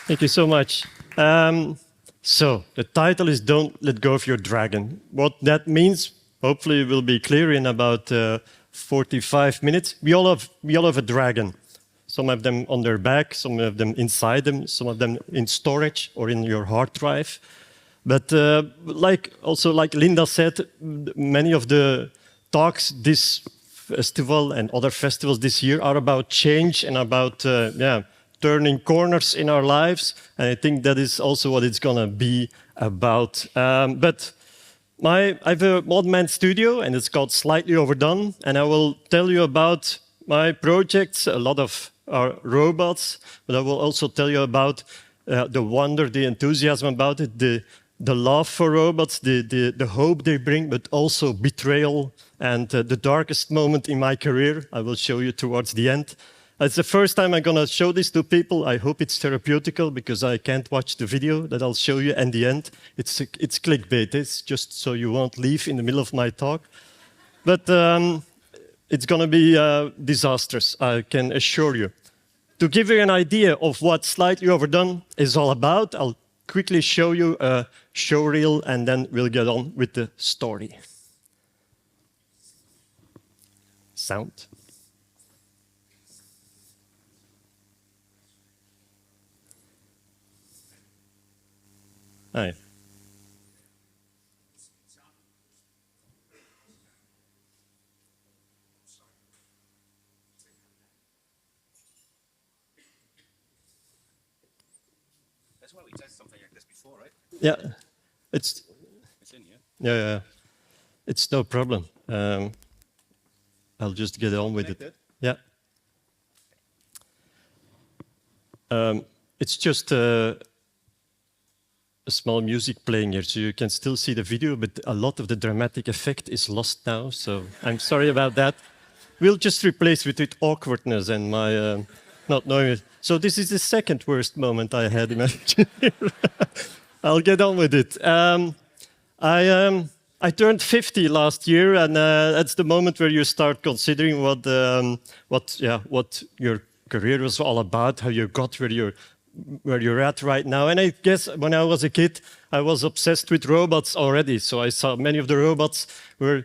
Thank you so much. So the title is Don't Let Go of Your Dragon. What that means, hopefully will be clear in about 45 minutes. We all have a dragon. Some of them on their back, some of them inside them, some of them in storage or in your hard drive. But like Linda said, many of the talks this festival and other festivals this year are about change and about turning corners in our lives. And I think that is also what it's going to be about. But I have a one-man studio, and it's called Slightly Overdone. And I will tell you about my projects, a lot of our robots, but I will also tell you about the wonder, the enthusiasm about it, the love for robots, the hope they bring, but also betrayal and the darkest moment in my career. I will show you towards the end. It's the first time I'm going to show this to people. I hope it's therapeutical because I can't watch the video that I'll show you in the end. It's clickbait. It's just so you won't leave in the middle of my talk. But it's going to be disastrous, I can assure you. To give you an idea of what Slightly Overdone is all about, I'll quickly show you a showreel and then we'll get on with the story. Sound. Hi. That's why we tested something like this before, right? Yeah, it's in here. Yeah. It's no problem. I'll just get on with it. Yeah. It's just a small music playing here, so you can still see the video, but a lot of the dramatic effect is lost now, so I'm sorry about that. We'll just replace it with awkwardness and my not knowing it. So this is the second worst moment I had in my career. I'll get on with it. I turned 50 last year, and that's the moment where you start considering what your career was all about, how you got where you're at right now. And I guess when I was a kid, I was obsessed with robots already. So I saw many of the robots were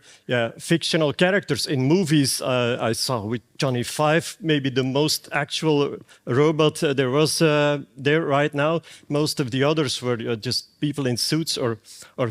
fictional characters in movies. I saw with Johnny Five, maybe the most actual robot there was there right now. Most of the others were just people in suits or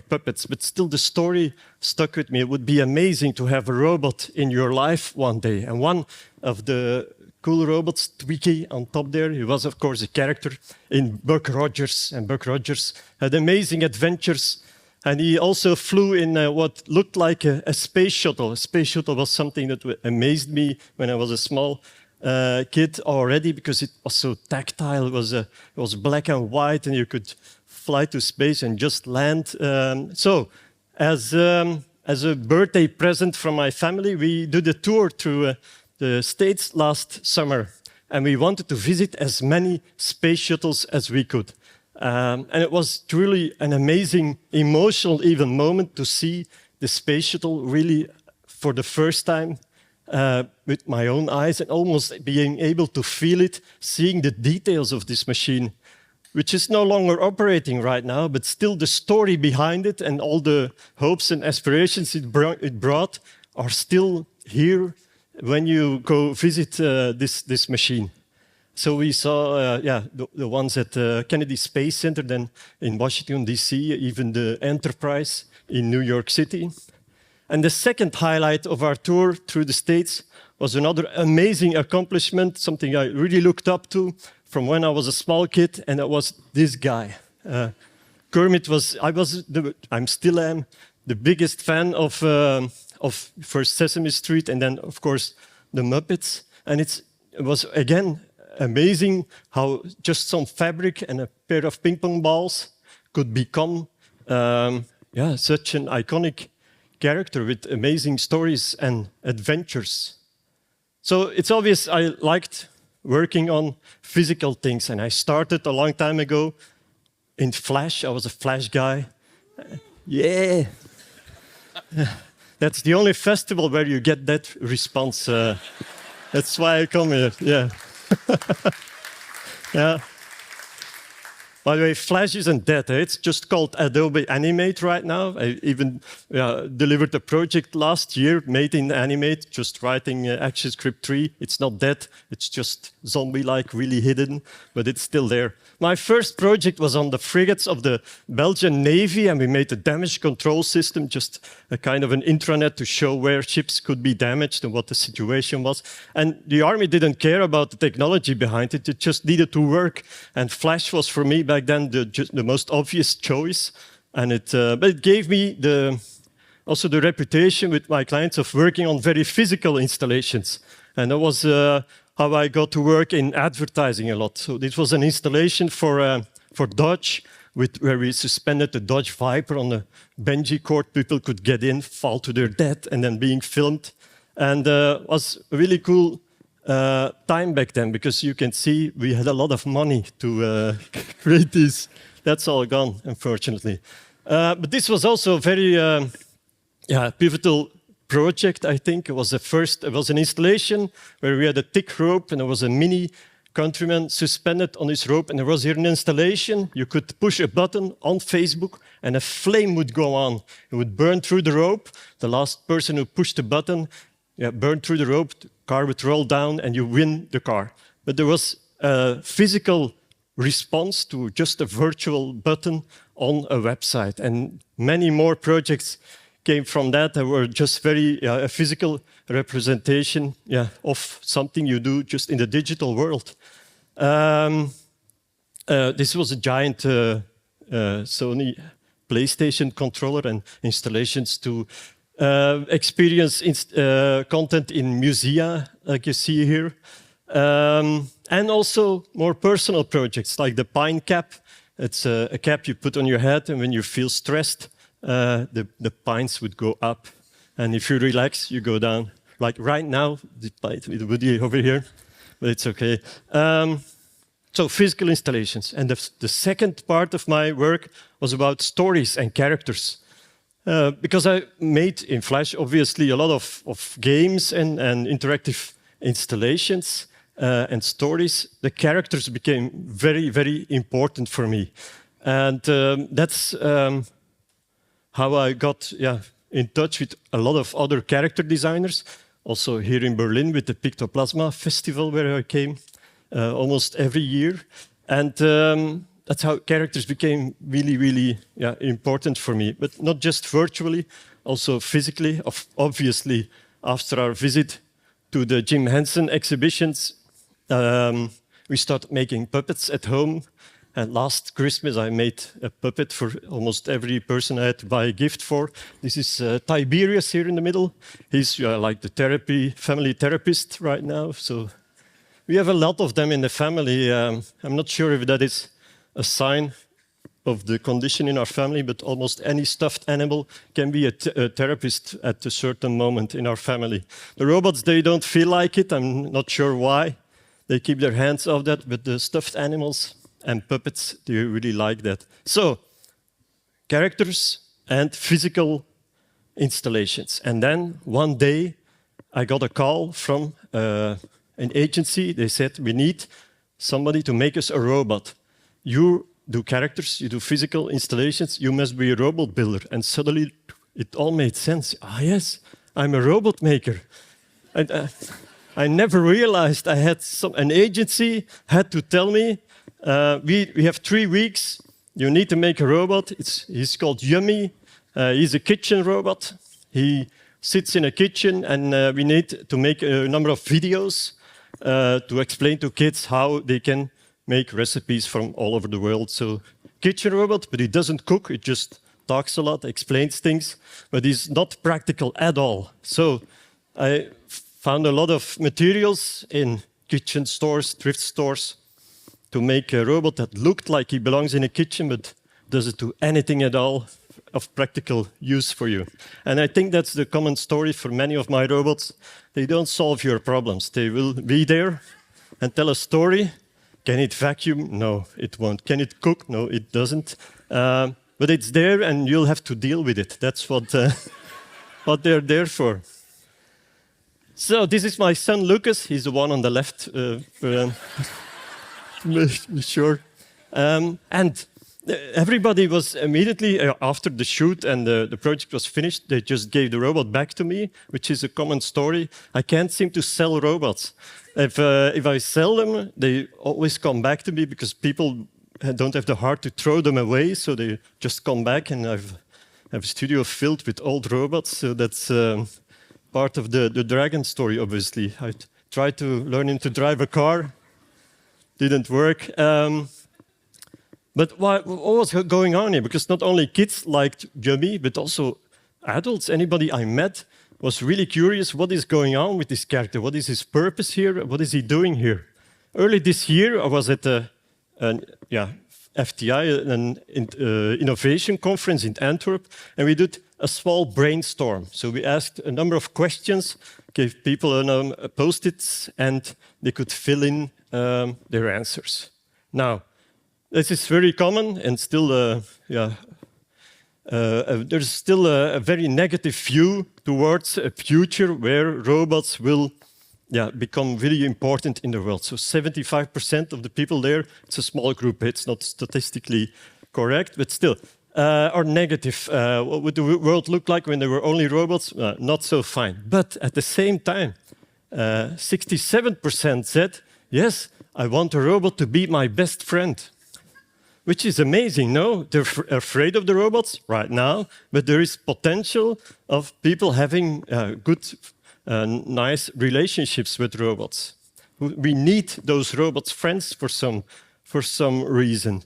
puppets. But still the story stuck with me. It would be amazing to have a robot in your life one day. And one of the cool robots, Twiki, on top there. He was, of course, a character in Buck Rogers, and Buck Rogers had amazing adventures. And he also flew in what looked like a space shuttle. A space shuttle was something that amazed me when I was a small kid already, because it was so tactile. It was black and white, and you could fly to space and just land. So, as a birthday present from my family, we did a tour through the States last summer, and we wanted to visit as many space shuttles as we could. And it was truly an amazing, emotional even moment to see the space shuttle really for the first time with my own eyes, and almost being able to feel it, seeing the details of this machine, which is no longer operating right now, but still the story behind it and all the hopes and aspirations it brought are still here when you go visit this machine. So we saw the ones at Kennedy Space Center, then in Washington, D.C., even the Enterprise in New York City. And the second highlight of our tour through the States was another amazing accomplishment, something I really looked up to from when I was a small kid, and that was this guy. Kermit was, I still am, the biggest fan of first Sesame Street, and then, of course, the Muppets. And it was, again, amazing how just some fabric and a pair of ping pong balls could become such an iconic character with amazing stories and adventures. So it's obvious I liked working on physical things, and I started a long time ago in Flash. I was a Flash guy. Yeah. That's the only festival where you get that response. That's why I come here. Yeah. Yeah. By the way, Flash isn't dead. It's just called Adobe Animate right now. I even delivered a project last year made in Animate, just writing ActionScript 3. It's not dead. It's just zombie-like, really hidden, but it's still there. My first project was on the frigates of the Belgian Navy, and we made a damage control system, just a kind of an intranet to show where ships could be damaged and what the situation was. And the army didn't care about the technology behind it. It just needed to work. And Flash was, for me, back then, the most obvious choice. And but it gave me also the reputation with my clients of working on very physical installations. And that was how I got to work in advertising a lot. So this was an installation for Dodge, where we suspended the Dodge Viper on a bungee cord. People could get in, fall to their death, and then being filmed. And it was a really cool time back then, because you can see we had a lot of money to create these. That's all gone, unfortunately. But this was also a very pivotal project, I think. It was an installation where we had a thick rope, and there was a mini countryman suspended on his rope, and there was here an installation. You could push a button on Facebook, and a flame would go on. It would burn through the rope. The last person who pushed the button burned through the rope, the car would roll down, and you win the car. But there was a physical response to just a virtual button on a website. And many more projects came from that were just very a physical representation of something you do just in the digital world. This was a giant Sony PlayStation controller and installations to experience content in musea, like you see here. And also more personal projects, like the Pine Cap. It's a cap you put on your head, and when you feel stressed, the pines would go up. And if you relax, you go down. Like right now, despite with Woody over here, but it's okay. So physical installations. And the second part of my work was about stories and characters. Because I made in Flash, obviously, a lot of games and interactive installations and stories. The characters became very, very important for me. And that's how I got in touch with a lot of other character designers. Also here in Berlin with the Pictoplasma Festival, where I came almost every year. And that's how characters became really, really important for me. But not just virtually, also physically. Obviously, after our visit to the Jim Henson exhibitions, we started making puppets at home. And last Christmas, I made a puppet for almost every person I had to buy a gift for. This is Tiberius here in the middle. He's like the family therapist right now. So we have a lot of them in the family. I'm not sure if that is a sign of the condition in our family, but almost any stuffed animal can be a therapist at a certain moment in our family. The robots, they don't feel like it. I'm not sure why. They keep their hands off that, but the stuffed animals and puppets, they really like that. So, characters and physical installations. And then one day, I got a call from an agency. They said, we need somebody to make us a robot. You do characters, you do physical installations, you must be a robot builder. And suddenly, it all made sense. Ah, yes, I'm a robot maker. And I never realized I had an agency had to tell me, we have 3 weeks. You need to make a robot. He's called Yummy. He's a kitchen robot. He sits in a kitchen, and we need to make a number of videos to explain to kids how they can make recipes from all over the world. So, kitchen robot, but he doesn't cook. He just talks a lot, explains things, but he's not practical at all. So, I found a lot of materials in kitchen stores, thrift stores, to make a robot that looked like he belongs in a kitchen, but doesn't do anything at all of practical use for you. And I think that's the common story for many of my robots. They don't solve your problems. They will be there and tell a story. Can it vacuum? No, it won't. Can it cook? No, it doesn't. But it's there, and you'll have to deal with it. That's what what they're there for. So this is my son Lucas. He's the one on the left. Sure. And everybody was immediately after the shoot and the project was finished, they just gave the robot back to me, which is a common story. I can't seem to sell robots. If I sell them, they always come back to me because people don't have the heart to throw them away, so they just come back, and I have a studio filled with old robots. So that's part of the dragon story, obviously. I tried to learn him to drive a car, didn't work. But what was going on here? Because not only kids liked Yummy, but also adults. Anybody I met was really curious, what is going on with this character? What is his purpose here? What is he doing here? Early this year, I was at FTI, an innovation conference in Antwerp, and we did a small brainstorm. So we asked a number of questions, gave people post-its, and they could fill in their answers. Now, this is very common, and still, there's still a very negative view towards a future where robots will become really important in the world. So 75% of the people there, it's a small group, it's not statistically correct, but still, are negative. What would the world look like when there were only robots? Not so fine. But at the same time, 67% said, yes, I want a robot to be my best friend. Which is amazing, no? They're afraid of the robots right now, but there is potential of people having good, nice relationships with robots. We need those robots friends for some reason.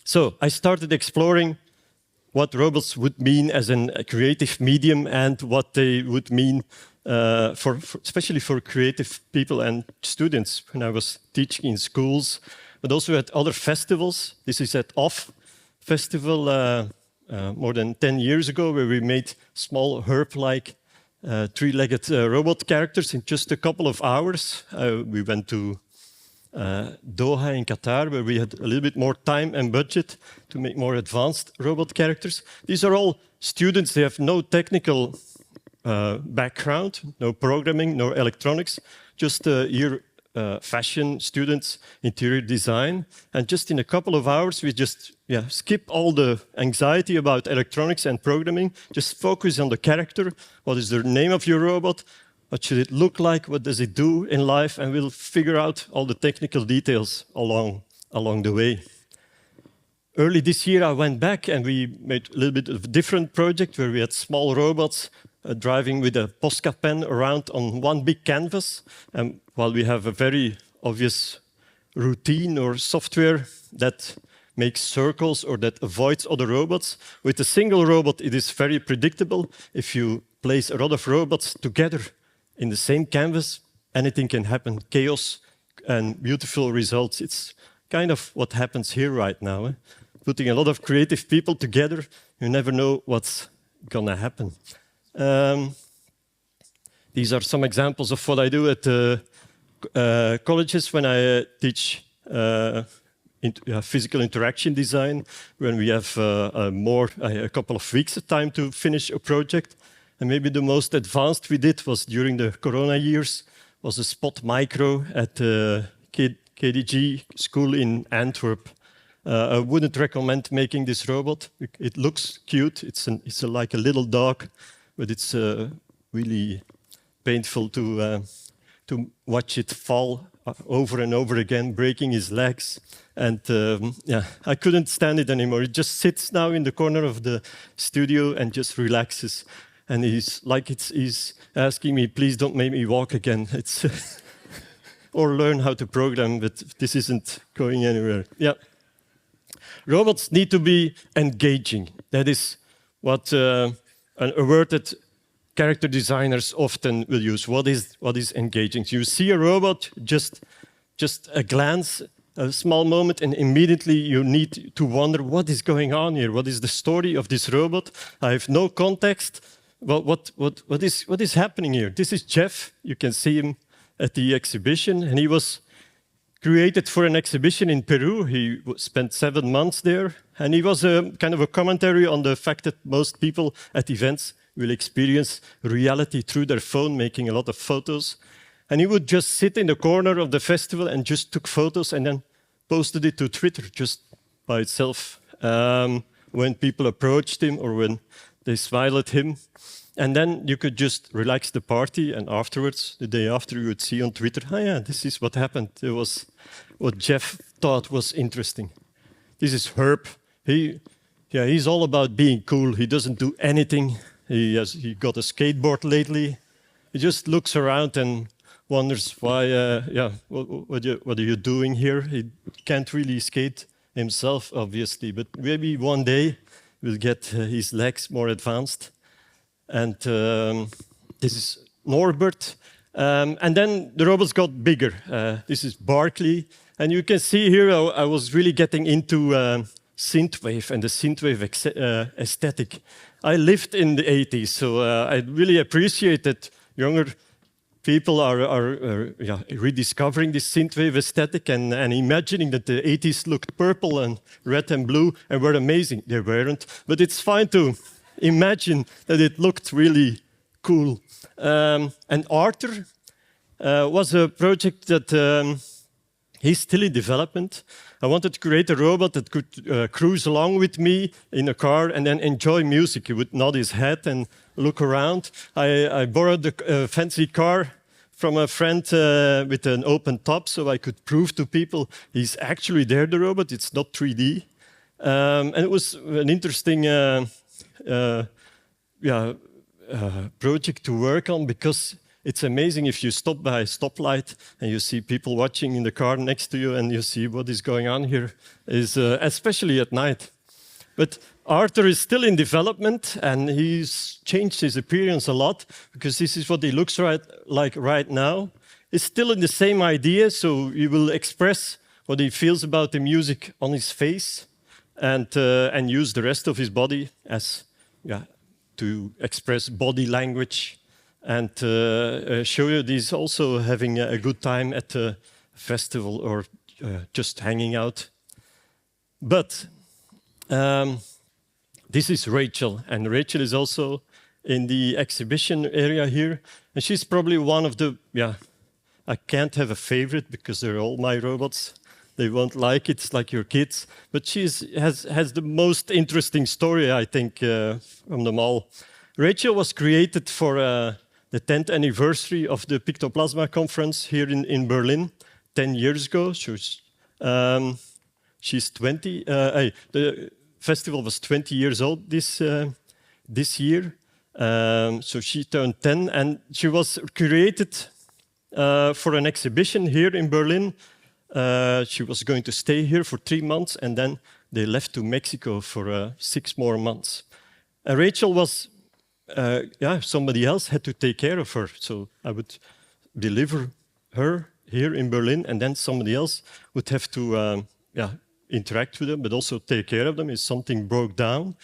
So I started exploring what robots would mean as a creative medium and what they would mean especially for creative people and students when I was teaching in schools, but also at other festivals. This is at OFF Festival more than 10 years ago, where we made small herb-like three-legged robot characters in just a couple of hours. We went to Doha in Qatar, where we had a little bit more time and budget to make more advanced robot characters. These are all students. They have no technical background, no programming, no electronics, just here fashion students, interior design. And just in a couple of hours, we just skip all the anxiety about electronics and programming, just focus on the character. What is the name of your robot? What should it look like? What does it do in life? And we'll figure out all the technical details along the way. Early this year, I went back and we made a little bit of a different project where we had small robots driving with a Posca pen around on one big canvas. And while we have a very obvious routine or software that makes circles or that avoids other robots, with a single robot, it is very predictable. If you place a lot of robots together in the same canvas, anything can happen, chaos and beautiful results. It's kind of what happens here right now. Putting a lot of creative people together, you never know what's gonna happen. These are some examples of what I do at colleges when I teach physical interaction design, when we have a couple of weeks of time to finish a project. And maybe the most advanced we did was during the Corona years, was a Spot Micro at KDG school in Antwerp. I wouldn't recommend making this robot. It looks cute. It's like a little dog, but it's really painful to watch it fall over and over again, breaking his legs. And I couldn't stand it anymore. It just sits now in the corner of the studio and just relaxes. And he's asking me, please don't make me walk again. It's or learn how to program, but this isn't going anywhere. Yeah. Robots need to be engaging. That is what a word that character designers often will use. What is engaging? So you see a robot, just a glance, a small moment, and immediately you need to wonder what is going on here. What is the story of this robot? I have no context. Well, what is happening here? This is Jeff. You can see him at the exhibition, and he was created for an exhibition in Peru. He spent 7 months there, and he was a kind of a commentary on the fact that most people at events will experience reality through their phone, making a lot of photos. And he would just sit in the corner of the festival and just took photos and then posted it to Twitter just by itself when people approached him or when they smiled at him. And then you could just relax the party, and afterwards, the day after, you would see on Twitter, oh yeah, this is what happened. It was what Jeff thought was interesting. This is Herb. He's all about being cool. He doesn't do anything. He got a skateboard lately. He just looks around and wonders why, what are you doing here? He can't really skate himself, obviously, but maybe one day we'll get his legs more advanced. And this is Norbert. And then the robots got bigger. This is Barkley. And you can see here I was really getting into synthwave and the synthwave aesthetic. I lived in the 80s, so I really appreciate that younger people are rediscovering this synthwave aesthetic and imagining that the 80s looked purple and red and blue and were amazing. They weren't, but it's fine to imagine that it looked really cool. And Arthur was a project that he's still in development. I wanted to create a robot that could cruise along with me in a car and then enjoy music. He would nod his head and look around. I borrowed a fancy car from a friend with an open top so I could prove to people he's actually there, the robot. It's not 3D. And it was an interesting project to work on because it's amazing if you stop by a stoplight and you see people watching in the car next to you and you see what is going on here, especially at night. But Arthur is still in development and he's changed his appearance a lot because this is what he looks like right now. He's still in the same idea, so he will express what he feels about the music on his face and use the rest of his body as to express body language and show you he's also having a good time at the festival or just hanging out. But this is Rachel, and Rachel is also in the exhibition area here, and she's probably one of the, I can't have a favorite because they're all my robots. They won't like it, it's like your kids. But she has the most interesting story, I think, from them all. Rachel was created for the 10th anniversary of the Pictoplasma conference here in Berlin 10 years ago. She's 20. The festival was 20 years old this year. So she turned 10, and she was created for an exhibition here in Berlin. She was going to stay here for 3 months, and then they left to Mexico for 6 more months. Rachel was, somebody else had to take care of her, so I would deliver her here in Berlin, and then somebody else would have to interact with them, but also take care of them if something broke down.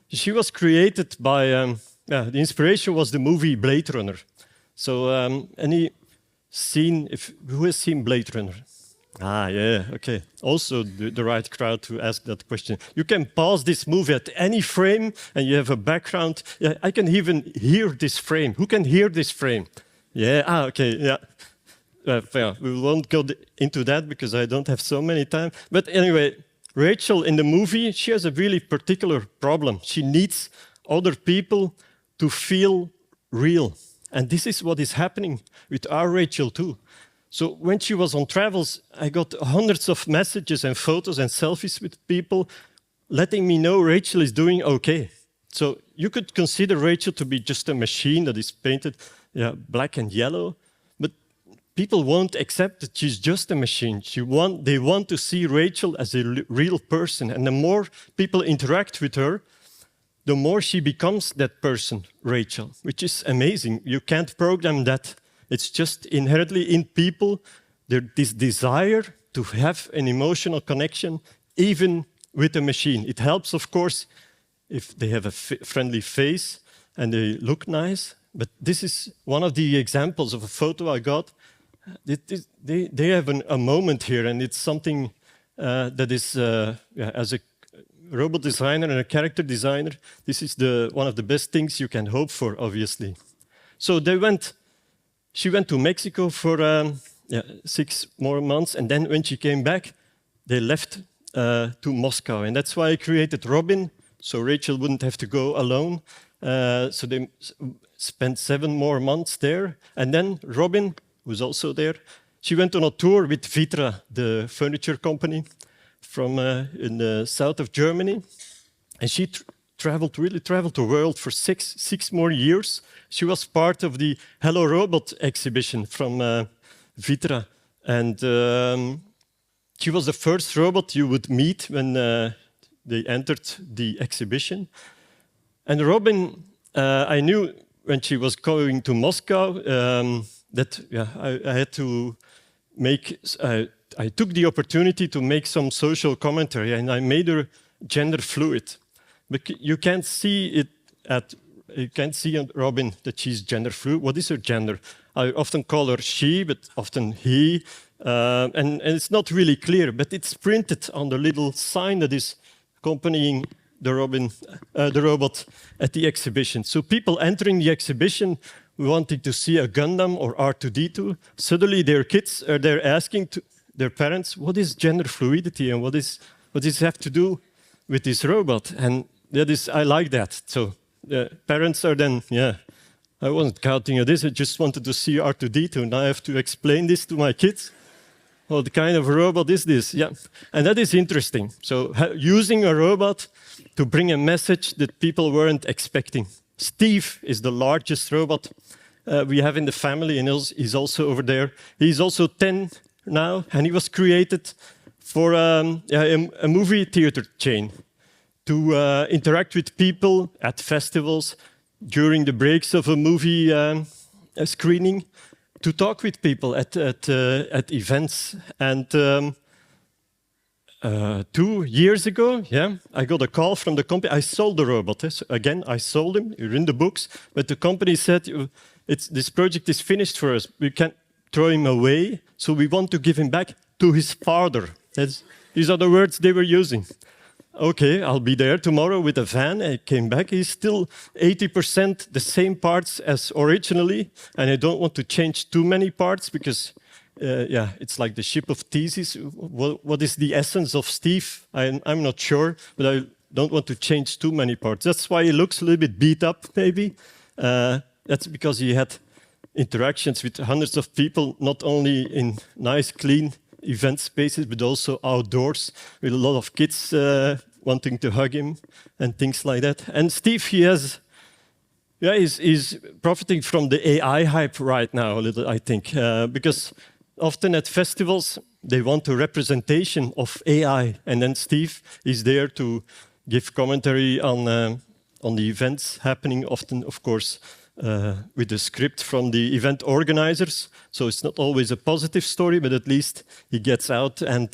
She was created by, the inspiration was the movie Blade Runner. So who has seen Blade Runner? Ah, yeah, okay. Also the right crowd to ask that question. You can pause this movie at any frame and you have a background. Yeah, I can even hear this frame. Who can hear this frame? Yeah, okay, yeah. We won't go into that because I don't have so many time. But anyway, Rachel in the movie, she has a really particular problem. She needs other people to feel real. And this is what is happening with our Rachel too. So when she was on travels, I got hundreds of messages and photos and selfies with people letting me know Rachel is doing okay. So you could consider Rachel to be just a machine that is painted black and yellow, but people won't accept that she's just a machine. They want to see Rachel as a real person, and the more people interact with her, the more she becomes that person, Rachel, which is amazing. You can't program that. It's just inherently in people, this desire to have an emotional connection, even with a machine. It helps, of course, if they have a friendly face and they look nice. But this is one of the examples of a photo I got they have a moment here, and it's something that is, as a robot designer and a character designer, this is one of the best things you can hope for, obviously. So she went to Mexico for 6 more months, and then when she came back, they left to Moscow, and that's why I created Robin, so Rachel wouldn't have to go alone. So they spent 7 more months there, and then Robin, who's also there, she went on a tour with Vitra, the furniture company from in the south of Germany, and she traveled the world for six more years. She was part of the Hello Robot exhibition from Vitra, and she was the first robot you would meet when they entered the exhibition. And Robin, I knew when she was going to Moscow that I had to make. I took the opportunity to make some social commentary, and I made her gender fluid. But you can't see it you can't see on Robin that she's gender fluid. What is her gender? I often call her she, but often he, and it's not really clear. But it's printed on the little sign that is accompanying the robot at the exhibition. So people entering the exhibition wanting to see a Gundam or R2-D2, suddenly their kids are there asking their parents, what is gender fluidity and what does this have to do with this robot? And I like that. So the parents are then, I wasn't counting on this, I just wanted to see R2-D2. Now I have to explain this to my kids. What kind of robot is this? Yeah, and that is interesting. So using a robot to bring a message that people weren't expecting. Steve is the largest robot we have in the family, and he's also over there. He's also 10 now, and he was created for a movie theater chain to interact with people at festivals during the breaks of a movie screening, to talk with people at events. And 2 years ago, I got a call from the company. I sold the robot. So again, I sold him. You're in the books. But the company said, this project is finished for us. We can't throw him away, so we want to give him back to his father. These are the words they were using. Okay, I'll be there tomorrow with a van. I came back. He's still 80% the same parts as originally, and I don't want to change too many parts because, it's like the ship of Theseus. What is the essence of Steve? I'm not sure, but I don't want to change too many parts. That's why he looks a little bit beat up, maybe. That's because he had interactions with hundreds of people, not only in nice, clean event spaces, but also outdoors with a lot of kids wanting to hug him and things like that. And Steve, he's profiting from the AI hype right now a little, I think, because often at festivals they want a representation of AI, and then Steve is there to give commentary on the events happening. Often, of course, with a script from the event organizers. So it's not always a positive story, but at least he gets out and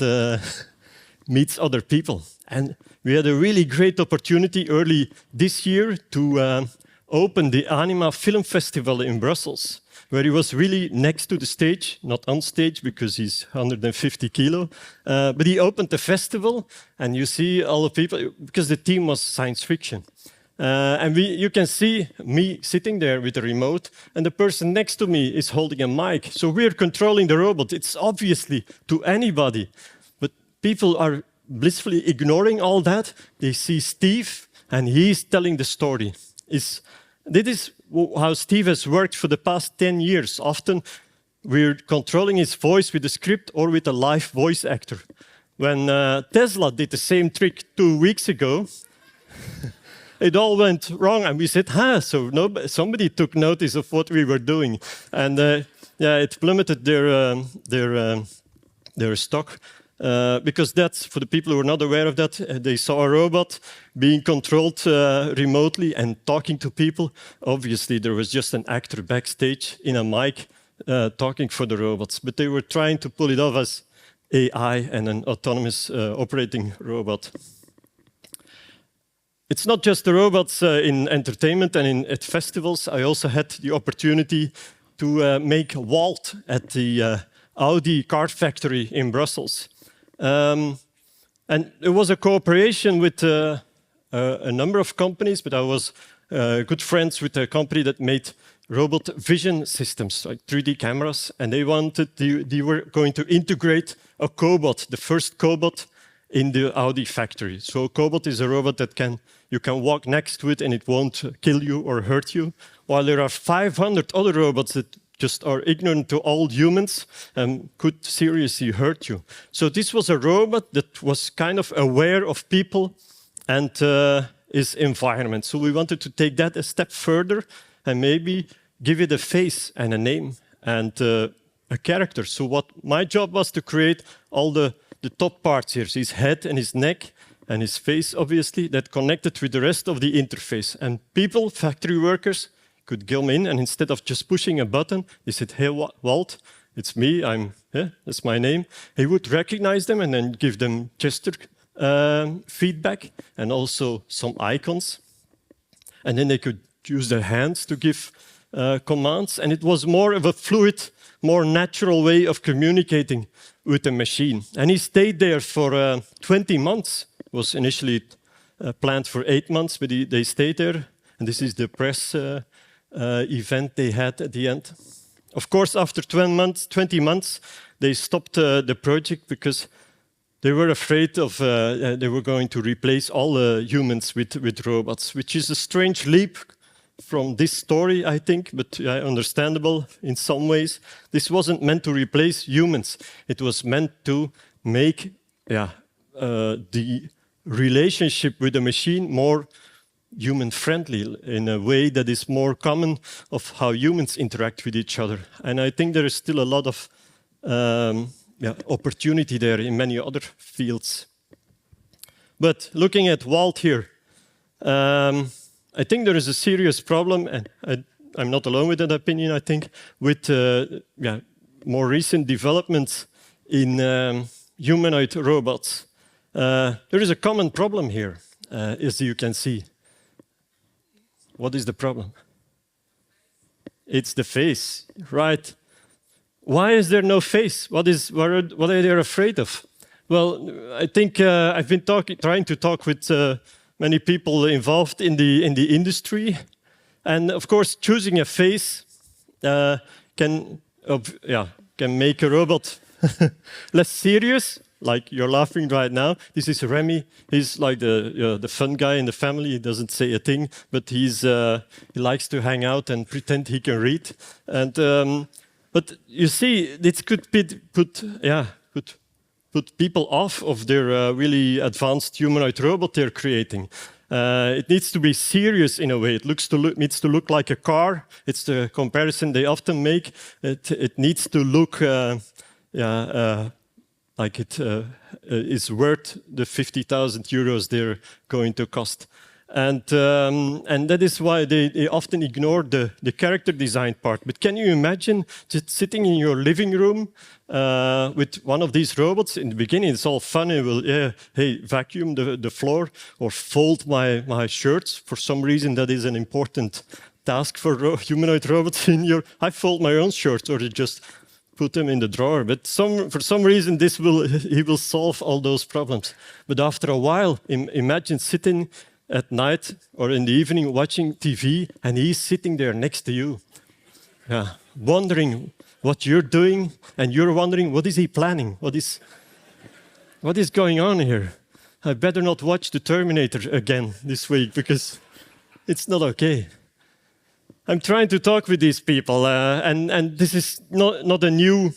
meets other people. And we had a really great opportunity early this year to open the Anima Film Festival in Brussels, where he was really next to the stage, not on stage because he's 150 kilo, but he opened the festival, and you see all the people, because the theme was science fiction. And you can see me sitting there with a remote, and the person next to me is holding a mic. So we're controlling the robot. It's obviously to anybody, but people are blissfully ignoring all that. They see Steve, and he's telling the story. This is how Steve has worked for the past 10 years. Often we're controlling his voice with a script or with a live voice actor. When Tesla did the same trick 2 weeks ago, it all went wrong, and we said, so somebody took notice of what we were doing. And it plummeted their stock, because that's, for the people who are not aware of that, they saw a robot being controlled remotely and talking to people. Obviously, there was just an actor backstage in a mic talking for the robots, but they were trying to pull it off as AI and an autonomous operating robot. It's not just the robots in entertainment and at festivals. I also had the opportunity to make Walt at the Audi car factory in Brussels. And it was a cooperation with a number of companies, but I was good friends with a company that made robot vision systems, like 3D cameras, and they were going to integrate a cobot, the first cobot in the Audi factory. So a cobot is a robot that you can walk next to it and it won't kill you or hurt you, while there are 500 other robots that just are ignorant to all humans and could seriously hurt you. So this was a robot that was kind of aware of people and his environment. So we wanted to take that a step further and maybe give it a face and a name and a character. So what my job was to create all the top parts here, so his head and his neck and his face, obviously, that connected with the rest of the interface. And people, factory workers, could come in, and instead of just pushing a button, they said, "Hey, Walt, it's me, that's my name." He would recognize them and then give them gesture feedback and also some icons. And then they could use their hands to give commands. And it was more of a fluid, more natural way of communicating with the machine. And he stayed there for 20 months. It was initially planned for 8 months, but they stayed there. And this is the press event they had at the end. Of course, after 20 months, they stopped the project because they were afraid of they were going to replace all humans with robots, which is a strange leap from this story, I think, but understandable in some ways. This wasn't meant to replace humans. It was meant to make the relationship with the machine more human-friendly in a way that is more common of how humans interact with each other. And I think there is still a lot of opportunity there in many other fields. But looking at Walt here, I think there is a serious problem, and I'm not alone with that opinion, I think, with more recent developments in humanoid robots. There is a common problem here, as you can see. What is the problem? It's the face, right? Why is there no face? What are they afraid of? Well, I think I've been trying to talk with many people involved in the industry, and of course, choosing a face can make a robot less serious. Like you're laughing right now. This is Remy. He's like the fun guy in the family. He doesn't say a thing, but he likes to hang out and pretend he can read. And but you see, this could put people off of their really advanced humanoid robot they're creating. It needs to be serious in a way. It needs to look like a car. It's the comparison they often make. It needs to look like it is worth the 50,000 euros they're going to cost. And that is why they often ignore the character design part. But can you imagine just sitting in your living room with one of these robots? In the beginning, it's all fun. It will, hey, vacuum the floor or fold my shirts. For some reason, that is an important task for humanoid robots. I fold my own shirts, or just put them in the drawer. But for some reason, he will solve all those problems. But after a while, imagine sitting at night or in the evening watching TV, and he's sitting there next to you, wondering what you're doing, and you're wondering, what is he planning? What is going on here? I better not watch The Terminator again this week, because it's not okay. I'm trying to talk with these people, and this is not a new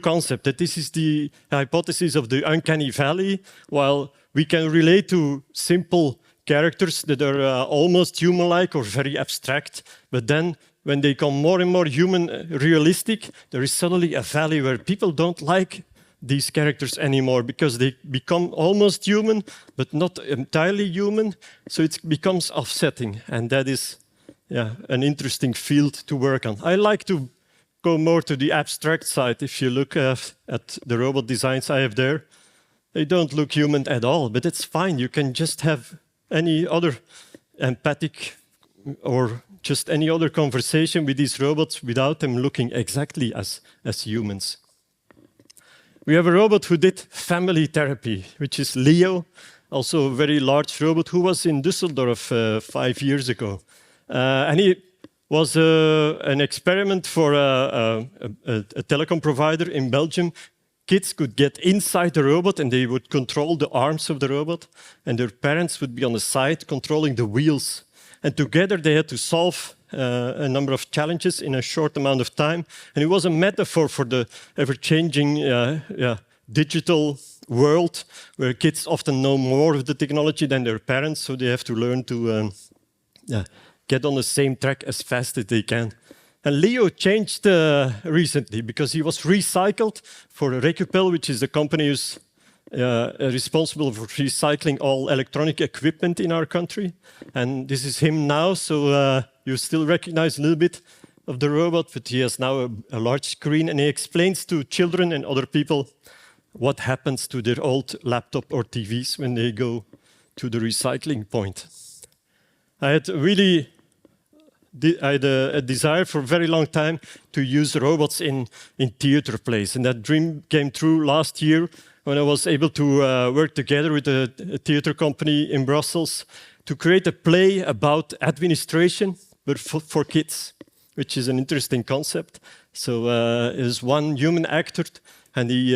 concept. That this is the hypothesis of the uncanny valley. While we can relate to simple characters that are almost human-like or very abstract, but then when they become more and more human, realistic, there is suddenly a valley where people don't like these characters anymore because they become almost human, but not entirely human. So it becomes offsetting, and that is an interesting field to work on. I like to go more to the abstract side. If you look at the robot designs I have there, they don't look human at all, but it's fine. You can just have any other empathic or just any other conversation with these robots without them looking exactly as humans. We have a robot who did family therapy, which is Leo, also a very large robot who was in Düsseldorf 5 years ago. And he was an experiment for a telecom provider in Belgium. Kids could get inside the robot and they would control the arms of the robot, and their parents would be on the side controlling the wheels. And together they had to solve a number of challenges in a short amount of time. And it was a metaphor for the ever-changing digital world, where kids often know more of the technology than their parents, so they have to learn to get on the same track as fast as they can. And Leo changed recently because he was recycled for Recupel, which is the company who's responsible for recycling all electronic equipment in our country. And this is him now, so you still recognize a little bit of the robot, but he has now a large screen, and he explains to children and other people what happens to their old laptop or TVs when they go to the recycling point. I had a desire for a very long time to use robots in theater plays, and that dream came true last year when I was able to work together with a theater company in Brussels to create a play about administration, but for kids, which is an interesting concept. So there's one human actor, and he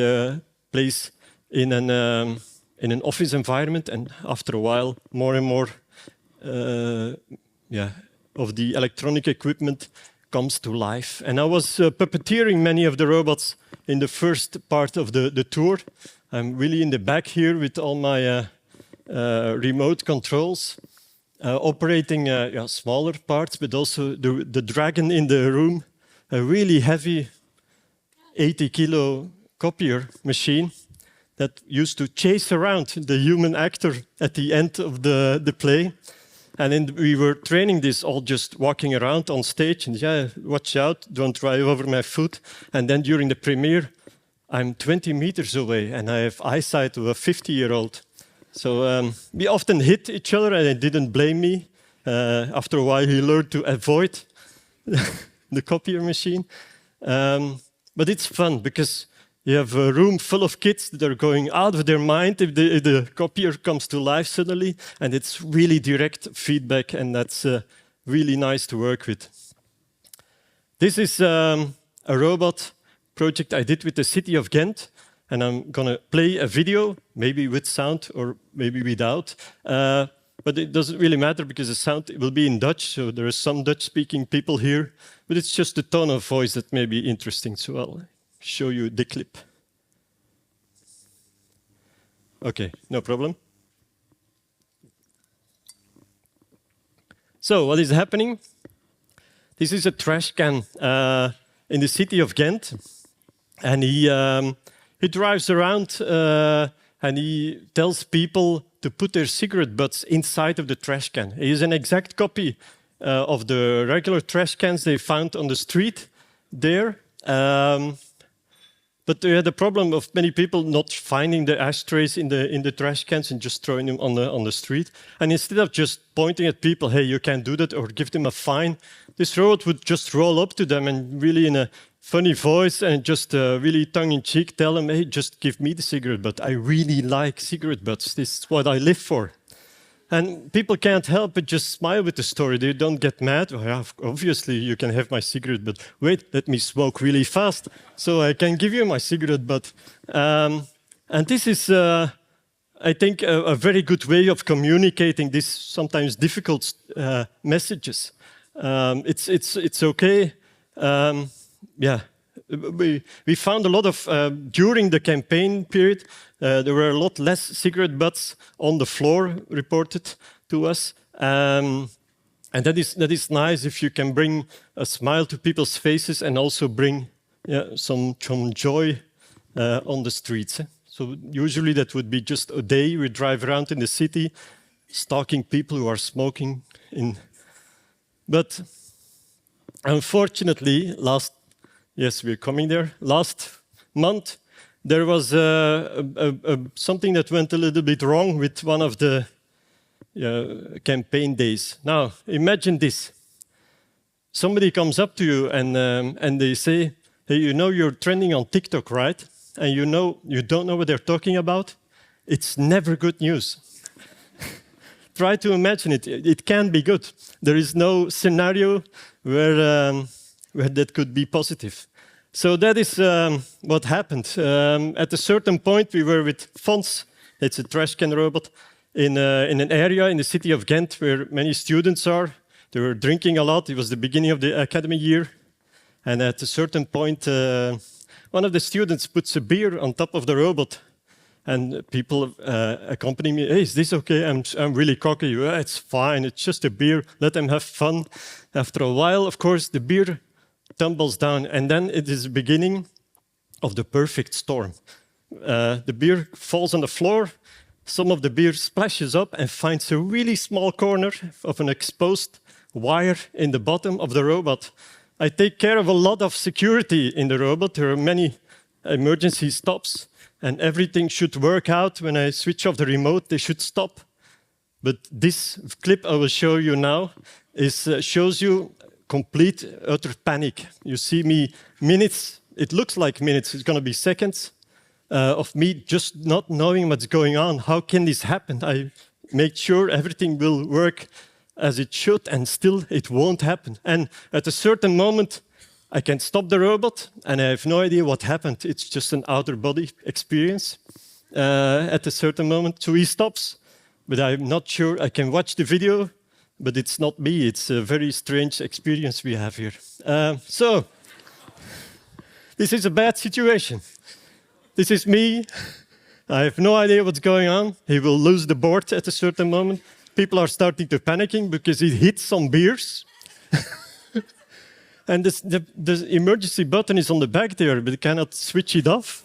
plays in an office environment, and after a while, more and more of the electronic equipment comes to life. And I was puppeteering many of the robots in the first part of the tour. I'm really in the back here with all my remote controls, operating smaller parts, but also the dragon in the room, a really heavy 80-kilo copier machine that used to chase around the human actor at the end of the play. And then we were training this all just walking around on stage, and watch out, don't drive over my foot. And then during the premiere, I'm 20 meters away and I have eyesight of a 50-year-old. So we often hit each other, and he didn't blame me. After a while, he learned to avoid the copier machine. But it's fun because you have a room full of kids that are going out of their mind if the copier comes to life suddenly, and it's really direct feedback, and that's really nice to work with. This is a robot project I did with the city of Ghent, and I'm gonna play a video, maybe with sound or maybe without, but it doesn't really matter because the sound will be in Dutch, so there are some Dutch-speaking people here, but it's just the tone of voice that may be interesting, so I'll show you the clip. Okay, no problem. So what is happening? This is a trash can in the city of Ghent, and he drives around and he tells people to put their cigarette butts inside of the trash can. It is an exact copy of the regular trash cans they found on the street there. But they had the problem of many people not finding the ashtrays in the trash cans and just throwing them on the street. And instead of just pointing at people, hey, you can't do that, or give them a fine, this robot would just roll up to them and really in a funny voice and just really tongue-in-cheek tell them, hey, just give me the cigarette butt. I really like cigarette butts. This is what I live for. And people can't help but just smile with the story. They don't get mad. Well, yeah, obviously, you can have my cigarette, but wait, let me smoke really fast so I can give you my cigarette butt. And this is, I think, a very good way of communicating these sometimes difficult messages. It's okay. We found a lot of, during the campaign period, there were a lot less cigarette butts on the floor reported to us. And that is nice if you can bring a smile to people's faces and also bring some joy on the streets. So usually that would be just a day we drive around in the city, stalking people who are smoking. But unfortunately, we're coming there. Last month, there was something that went a little bit wrong with one of the campaign days. Now, imagine this. somebody comes up to you and they say, hey, you know you're trending on TikTok, right? And you know you don't know what they're talking about, it's never good news. Try to imagine it. It can be good. There is no scenario where that could be positive. So that is what happened. At a certain point, we were with Fons, it's a trash can robot, in an area in the city of Ghent where many students are. They were drinking a lot. It was the beginning of the academic year. And at a certain point, one of the students puts a beer on top of the robot. And people accompany me, hey, is this okay? I'm really cocky. Yeah, it's fine, it's just a beer. Let them have fun. After a while, of course, the beer tumbles down. And then it is the beginning of the perfect storm. The beer falls on the floor. Some of the beer splashes up and finds a really small corner of an exposed wire in the bottom of the robot. I take care of a lot of security in the robot. There are many emergency stops, and everything should work out. When I switch off the remote, they should stop. But this clip I will show you now shows you complete, utter panic. You see me minutes, it looks like minutes, it's going to be seconds, of me just not knowing what's going on. How can this happen? I make sure everything will work as it should, and still it won't happen. And at a certain moment, I can stop the robot, and I have no idea what happened. It's just an outer body experience at a certain moment. So he stops, but I'm not sure. I can watch the video, but it's not me. It's a very strange experience we have here. So this is a bad situation. This is me. I have no idea what's going on. He will lose the board at a certain moment. People are starting to panicking because he hit some beers. And the emergency button is on the back there, but you cannot switch it off.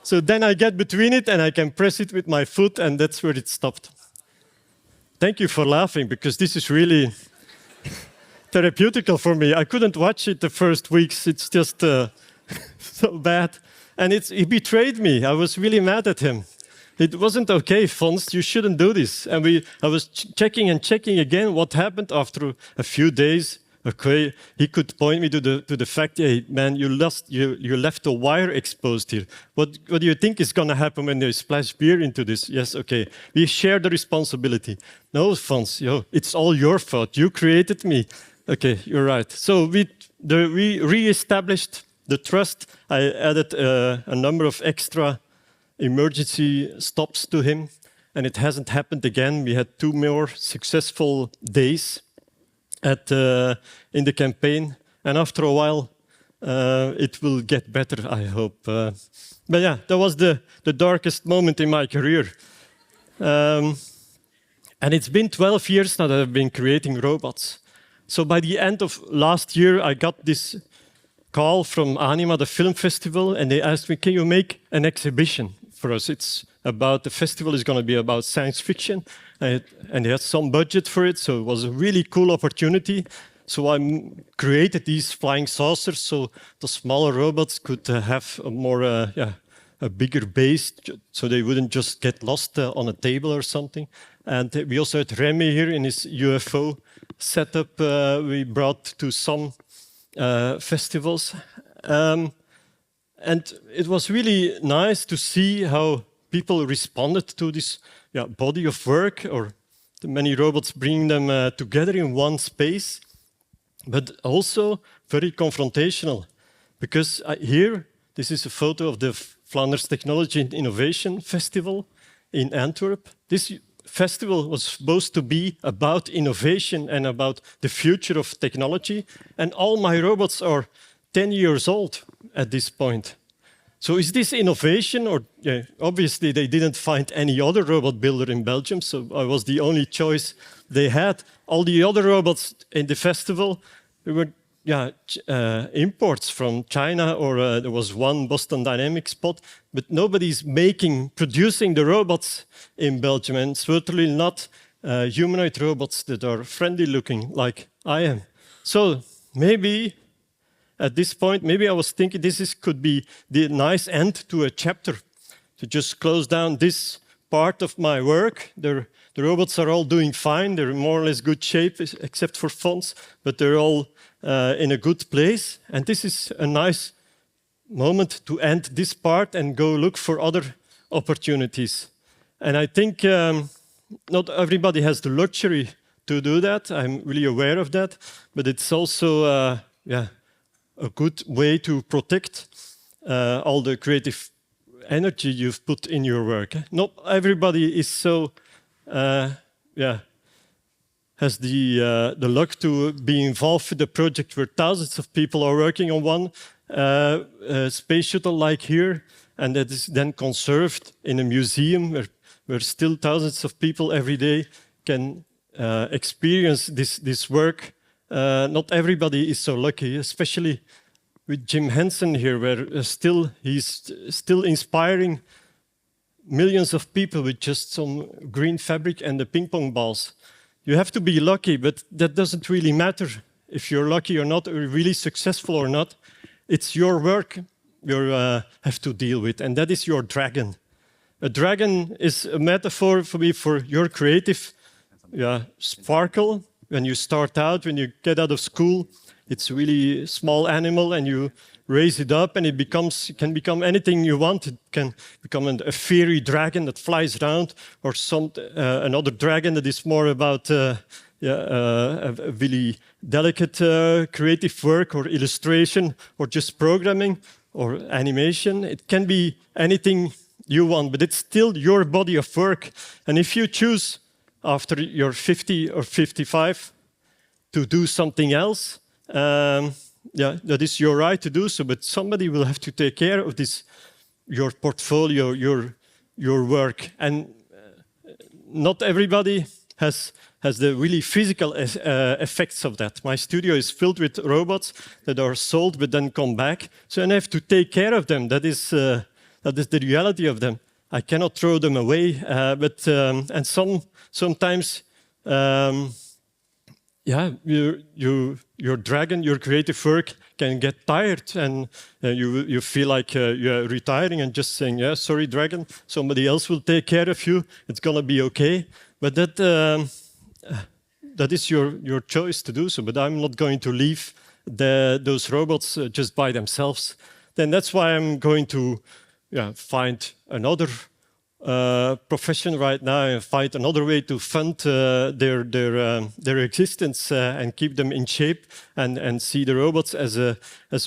So then I get between it and I can press it with my foot, and that's where it stopped. Thank you for laughing, because this is really therapeutical for me. I couldn't watch it the first weeks. It's just so bad. And he betrayed me. I was really mad at him. It wasn't okay, Fons, you shouldn't do this. And I was checking and checking again what happened after a few days. Okay, he could point me to the fact, hey, man, you left a wire exposed here. What do you think is going to happen when they splash beer into this? Yes, okay, we share the responsibility. No, Fons, it's all your fault. You created me. Okay, you're right. So we re-established the trust. I added a number of extra emergency stops to him, and it hasn't happened again. We had 2 more successful days in the campaign, and after a while it will get better, I hope. But yeah, that was the darkest moment in my career. And it's been 12 years now that I've been creating robots. So by the end of last year, I got this call from Anima, the film festival, and they asked me, can you make an exhibition for us? The festival is going to be about science fiction, and they had some budget for it, so it was a really cool opportunity. So I created these flying saucers so the smaller robots could have a bigger base, so they wouldn't just get lost on a table or something. And we also had Remy here in his UFO setup we brought to some festivals. And it was really nice to see how people responded to this body of work, or the many robots bringing them together in one space, but also very confrontational. Because here, this is a photo of the Flanders Technology and Innovation Festival in Antwerp. This festival was supposed to be about innovation and about the future of technology, and all my robots are 10 years old at this point. So is this innovation? Or obviously they didn't find any other robot builder in Belgium, so I was the only choice they had. All the other robots in the festival were imports from China, or there was one Boston Dynamics spot, but nobody's producing the robots in Belgium, and certainly not humanoid robots that are friendly looking like I am. So maybe at this point, maybe I was thinking could be the nice end to a chapter, to just close down this part of my work. There The robots are all doing fine. They're in more or less good shape, except for fonts, but they're all in a good place. And this is a nice moment to end this part and go look for other opportunities. And I think not everybody has the luxury to do that. I'm really aware of that. But it's also a good way to protect all the creative energy you've put in your work. Not everybody is so, has the luck to be involved with a project where thousands of people are working on one space shuttle like here, and that is then conserved in a museum where still thousands of people every day can experience this work. Not everybody is so lucky, especially with Jim Henson here, where he's still inspiring millions of people with just some green fabric and the ping pong balls. You have to be lucky, but that doesn't really matter if you're lucky or not, or really successful or not. It's your work you have to deal with, and that is your dragon. A dragon is a metaphor for me for your creative sparkle. When you start out, when you get out of school, it's a really small animal, and you raise it up, and it can become anything you want. It can become a fiery dragon that flies around, or another dragon that is more about a really delicate creative work, or illustration, or just programming, or animation. It can be anything you want, but it's still your body of work. And if you choose after you're 50 or 55 to do something else, that is your right to do so, but somebody will have to take care of this, your portfolio, your work. And not everybody has the really physical effects of that. My studio is filled with robots that are sold but then come back, so I have to take care of them. That is the reality of them. I cannot throw them away, and sometimes your dragon, your creative work can get tired, and you feel like you're retiring and just saying, "Yeah, sorry, dragon, somebody else will take care of you. It's gonna be okay." But that is your choice to do so. But I'm not going to leave those robots just by themselves. Then that's why I'm going to find another profession right now and find another way to fund their existence and keep them in shape, and see the robots as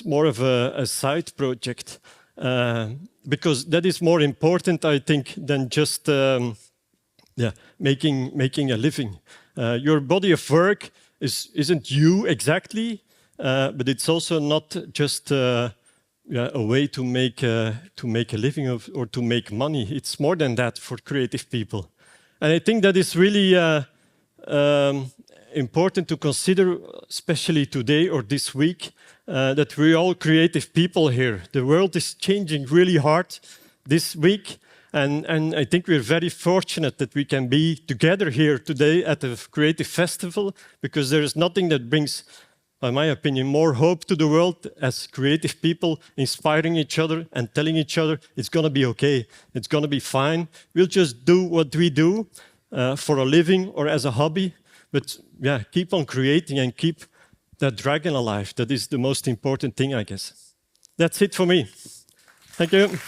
more of a side project, because that is more important, I think, than just making a living. Your body of work isn't you exactly, but it's also not just a way to make a living or to make money. It's more than that for creative people. And I think that is really important to consider, especially today or this week, that we're all creative people here. The world is changing really hard this week, and I think we're very fortunate that we can be together here today at the Creative Festival, because there is nothing that brings, in my opinion, more hope to the world as creative people inspiring each other and telling each other it's going to be okay, it's going to be fine. We'll just do what we do for a living or as a hobby, but keep on creating and keep that dragon alive. That is the most important thing, I guess. That's it for me. Thank you.